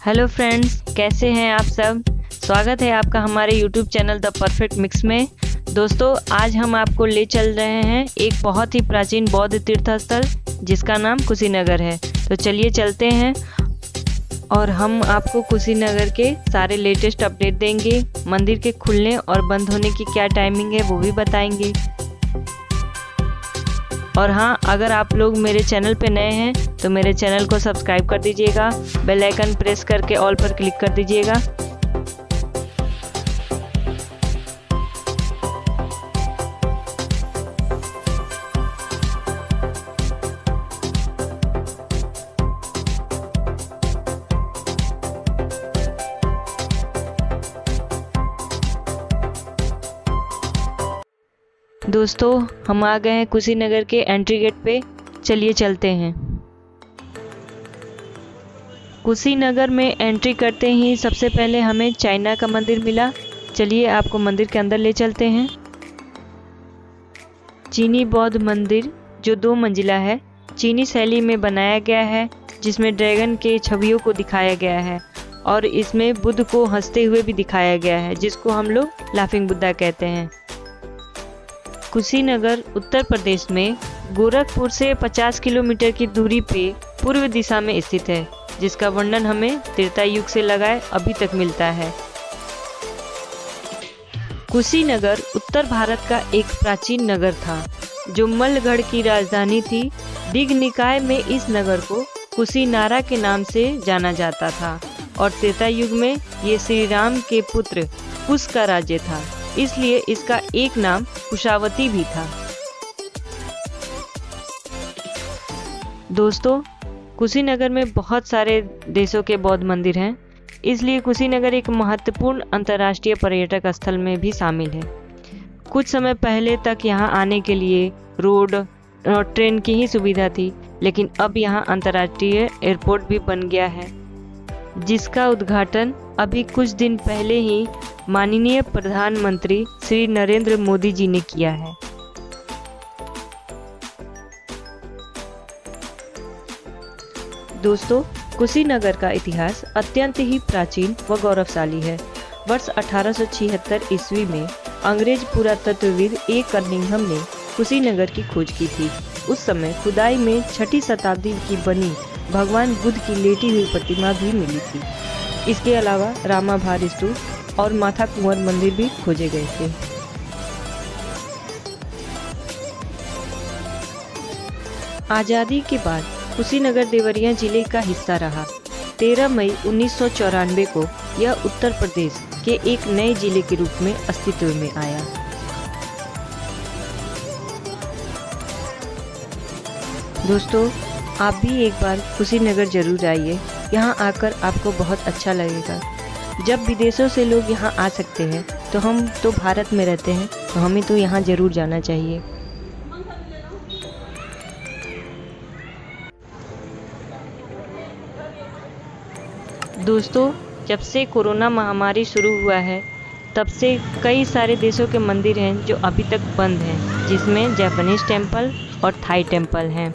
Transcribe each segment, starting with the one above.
Hello friends, कैसे हैं आप सब। स्वागत है आपका हमारे YouTube channel the perfect mix में। दोस्तों, आज हम आपको ले चल रहे हैं एक बहुत ही प्राचीन बौद्ध तीर्थ स्थल जिसका नाम कुशीनगर है। तो चलिए चलते हैं और हम आपको कुशीनगर के सारे लेटेस्ट अपडेट देंगे। मंदिर के खुलने और बंद होने की क्या टाइमिंग है वो भी बताएंगे। और हाँ, अगर आप लोग मेरे चैनल पे नए हैं तो मेरे चैनल को सब्सक्राइब कर दीजिएगा, बेल आइकन प्रेस करके ऑल पर क्लिक कर दीजिएगा। दोस्तों, हम आ गए हैं कुशीनगर के एंट्री गेट पे। चलिए चलते हैं। कुशीनगर में एंट्री करते ही सबसे पहले हमें चाइना का मंदिर मिला। चलिए आपको मंदिर के अंदर ले चलते हैं। चीनी बौद्ध मंदिर जो 2 मंजिला है, चीनी शैली में बनाया गया है, जिसमें ड्रैगन के छवियों को दिखाया गया है और इसमें बुद्ध को हंसते हुए भी दिखाया गया है, जिसको हम लोग लाफिंग बुद्धा कहते हैं। कुशीनगर उत्तर प्रदेश में गोरखपुर से 50 किलोमीटर की दूरी पे पूर्व दिशा में स्थित है, जिसका वर्णन हमें त्रेता युग से लगाए अभी तक मिलता है। कुशीनगर उत्तर भारत का एक प्राचीन नगर था जो मल्लगढ़ की राजधानी थी। दिग् निकाय में इस नगर को कुशीनारा के नाम से जाना जाता था और त्रेता युग में ये श्री राम के पुत्र कुश का राज्य था, इसलिए इसका एक नाम कुशावती भी था। दोस्तों, कुशीनगर में बहुत सारे देशों के बौद्ध मंदिर हैं, इसलिए कुशीनगर एक महत्वपूर्ण अंतर्राष्ट्रीय पर्यटक स्थल में भी शामिल है। कुछ समय पहले तक यहाँ आने के लिए रोड और ट्रेन की ही सुविधा थी, लेकिन अब यहाँ अंतर्राष्ट्रीय एयरपोर्ट भी बन गया है, जिसका उद्घाटन अभी कुछ दिन पहले ही माननीय प्रधानमंत्री श्री नरेंद्र मोदी जी ने किया है। दोस्तों, कुशीनगर का इतिहास अत्यंत ही प्राचीन व गौरवशाली है। वर्ष 1876 ईस्वी में अंग्रेज पुरातत्वविद ए कर्निंघम ने कुशीनगर की खोज की थी। उस समय खुदाई में 6ठी शताब्दी की बनी भगवान बुद्ध की लेटी हुई प्रतिमा भी मिली थी। इसके अलावा रामाभार स्तूप और माथा कुंवर मंदिर भी खोजे गए थे। आज़ादी के बाद कुशीनगर देवरिया जिले का हिस्सा रहा। 13 मई 1994 को यह उत्तर प्रदेश के एक नए जिले के रूप में अस्तित्व में आया। दोस्तों, आप भी एक बार कुशीनगर जरूर आइए। यहाँ आकर आपको बहुत अच्छा लगेगा। जब विदेशों से लोग यहाँ आ सकते हैं तो हम तो भारत में रहते हैं, तो हमें तो यहाँ ज़रूर जाना चाहिए। दोस्तों, जब से कोरोना महामारी शुरू हुआ है तब से कई सारे देशों के मंदिर हैं जो अभी तक बंद हैं, जिसमें जापानीज टेम्पल और थाई टेम्पल हैं।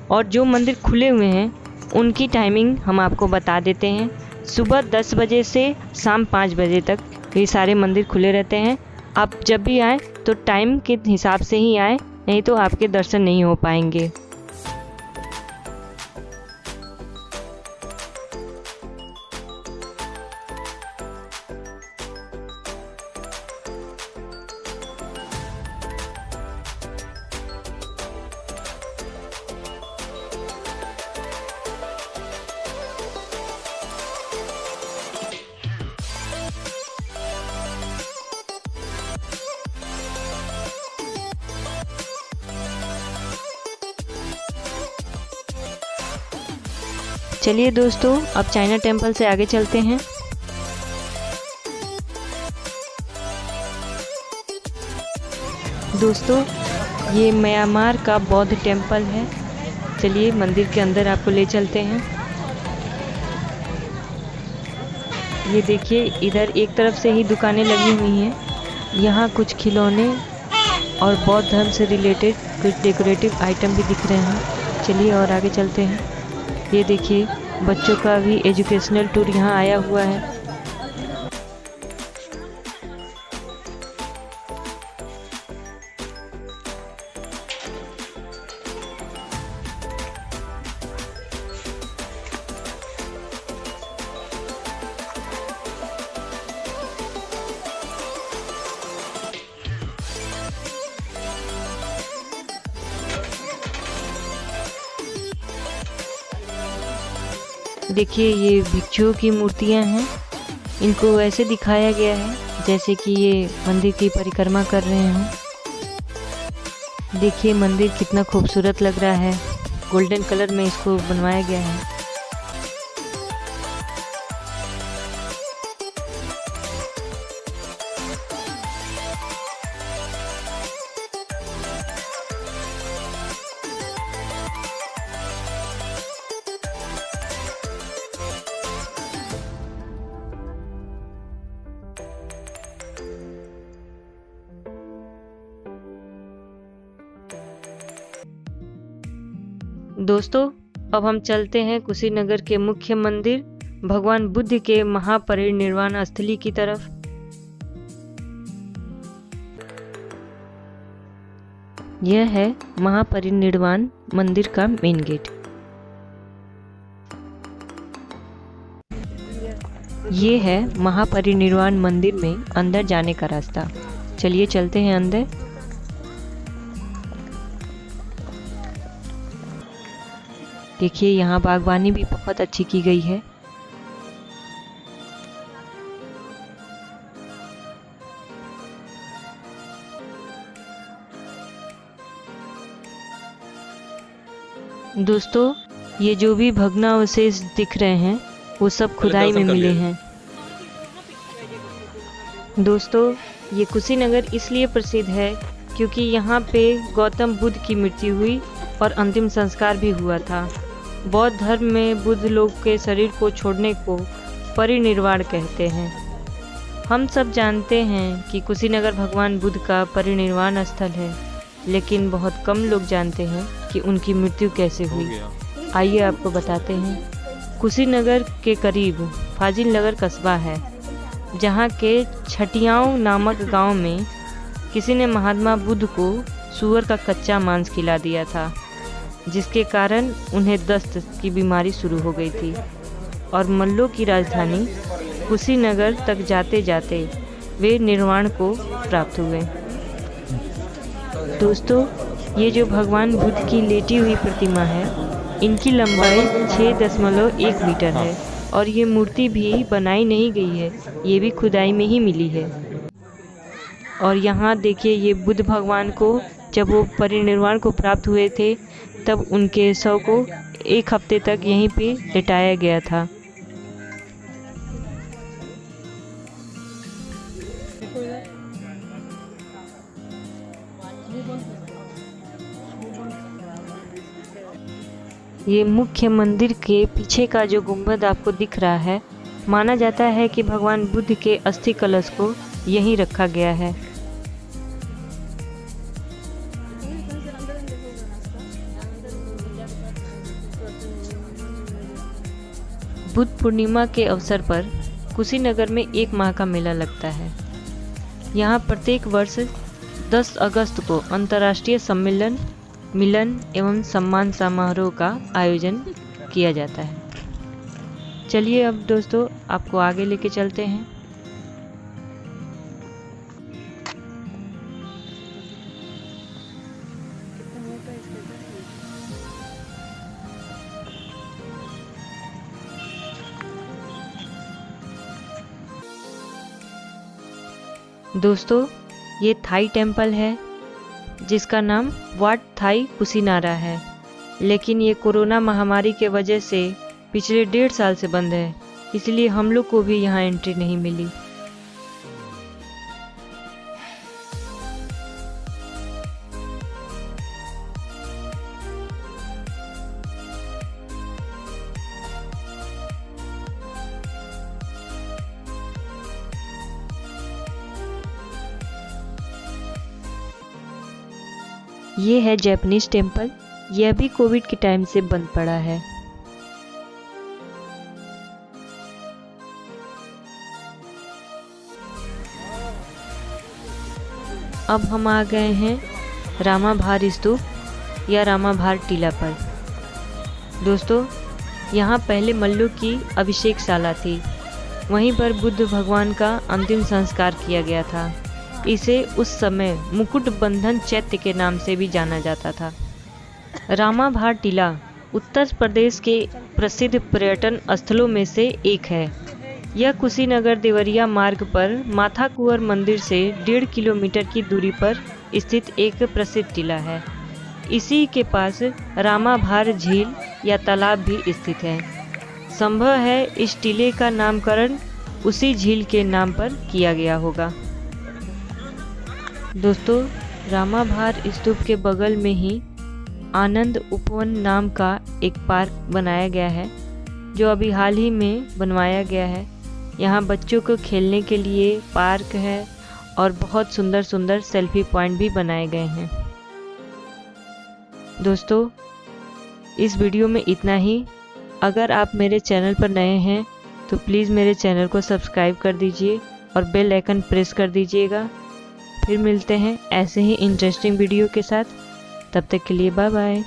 और जो मंदिर खुले हुए हैं उनकी टाइमिंग हम आपको बता देते हैं। सुबह 10 बजे से शाम 5 बजे तक ये सारे मंदिर खुले रहते हैं। आप जब भी आएँ तो टाइम के हिसाब से ही आएँ, नहीं तो आपके दर्शन नहीं हो पाएंगे। चलिए दोस्तों, अब चाइना टेम्पल से आगे चलते हैं। दोस्तों, ये म्यांमार का बौद्ध टेम्पल है। चलिए मंदिर के अंदर आपको ले चलते हैं। ये देखिए, इधर एक तरफ से ही दुकानें लगी हुई हैं। यहाँ कुछ खिलौने और बौद्ध धर्म से रिलेटेड कुछ डेकोरेटिव आइटम भी दिख रहे हैं। चलिए और आगे चलते हैं। ये देखिए, बच्चों का भी एजुकेशनल टूर यहाँ आया हुआ है। देखिए ये भिक्षुओं की मूर्तियां हैं। इनको ऐसे दिखाया गया है जैसे कि ये मंदिर की परिक्रमा कर रहे हैं। देखिए मंदिर कितना खूबसूरत लग रहा है, गोल्डन कलर में इसको बनवाया गया है। दोस्तों अब हम चलते हैं कुशीनगर के मुख्य मंदिर भगवान बुद्ध के महापरिनिर्वाण स्थली की तरफ। यह है महापरिनिर्वाण मंदिर का मेन गेट। ये है महापरिनिर्वाण मंदिर में अंदर जाने का रास्ता। चलिए चलते हैं अंदर। देखिए यहाँ बागवानी भी बहुत अच्छी की गई है। दोस्तों ये जो भी भग्नावशेष दिख रहे हैं वो सब खुदाई में मिले हैं। दोस्तों ये कुशीनगर इसलिए प्रसिद्ध है क्योंकि यहाँ पे गौतम बुद्ध की मृत्यु हुई और अंतिम संस्कार भी हुआ था। बौद्ध धर्म में बुद्ध लोग के शरीर को छोड़ने को परिनिर्वाण कहते हैं। हम सब जानते हैं कि कुशीनगर भगवान बुद्ध का परिनिर्वाण स्थल है, लेकिन बहुत कम लोग जानते हैं कि उनकी मृत्यु कैसे हुई। आइए आपको बताते हैं। कुशीनगर के करीब फाजिल नगर कस्बा है, जहाँ के छटियाओं नामक गांव में किसी ने महात्मा बुद्ध को सूअर का कच्चा मांस खिला दिया था, जिसके कारण उन्हें दस्त की बीमारी शुरू हो गई थी और मल्लों की राजधानी कुशीनगर तक जाते जाते वे निर्वाण को प्राप्त हुए। दोस्तों ये जो भगवान बुद्ध की लेटी हुई प्रतिमा है, इनकी लंबाई 6.1 मीटर है और ये मूर्ति भी बनाई नहीं गई है, ये भी खुदाई में ही मिली है। और यहाँ देखिए ये बुद्ध भगवान को जब वो परिनिर्वाण को प्राप्त हुए थे तब उनके शव को 1 हफ्ते तक यहीं पे लिटाया गया था। ये मुख्य मंदिर के पीछे का जो गुंबद आपको दिख रहा है, माना जाता है कि भगवान बुद्ध के अस्थि कलश को यहीं रखा गया है। बुद्ध पूर्णिमा के अवसर पर कुशीनगर में 1 माह का मेला लगता है। यहाँ प्रत्येक वर्ष 10 अगस्त को अंतर्राष्ट्रीय सम्मेलन, मिलन एवं सम्मान समारोह का आयोजन किया जाता है। चलिए अब दोस्तों आपको आगे लेके चलते हैं। दोस्तों ये थाई टेम्पल है जिसका नाम वाट थाई कुशीनारा है, लेकिन ये कोरोना महामारी के वजह से पिछले 1.5 साल से बंद है, इसलिए हम लोग को भी यहाँ एंट्री नहीं मिली। ये है जैपनीज टेम्पल, यह भी कोविड के टाइम से बंद पड़ा है। अब हम आ गए हैं रामाभार स्तूप या रामाभार टीला पर। दोस्तों, यहाँ पहले मल्लों की अभिषेकशाला थी। वहीं पर बुद्ध भगवान का अंतिम संस्कार किया गया था। इसे उस समय मुकुट बंधन चैत्य के नाम से भी जाना जाता था। रामाभार टीला उत्तर प्रदेश के प्रसिद्ध पर्यटन स्थलों में से एक है। यह कुशीनगर देवरिया मार्ग पर माथा कुंवर मंदिर से 1.5 किलोमीटर की दूरी पर स्थित एक प्रसिद्ध टीला है। इसी के पास रामाभार झील या तालाब भी स्थित है। संभव है इस टीले का नामकरण उसी झील के नाम पर किया गया होगा। दोस्तों, रामाभार स्तूप के बगल में ही आनंद उपवन नाम का एक पार्क बनाया गया है, जो अभी हाल ही में बनवाया गया है। यहाँ बच्चों को खेलने के लिए पार्क है और बहुत सुंदर सुंदर सेल्फी पॉइंट भी बनाए गए हैं। दोस्तों, इस वीडियो में इतना ही। अगर आप मेरे चैनल पर नए हैं तो प्लीज़ मेरे चैनल को सब्सक्राइब कर दीजिए और बेल आइकन प्रेस कर दीजिएगा। फिर मिलते हैं ऐसे ही इंटरेस्टिंग वीडियो के साथ। तब तक के लिए बाय बाय।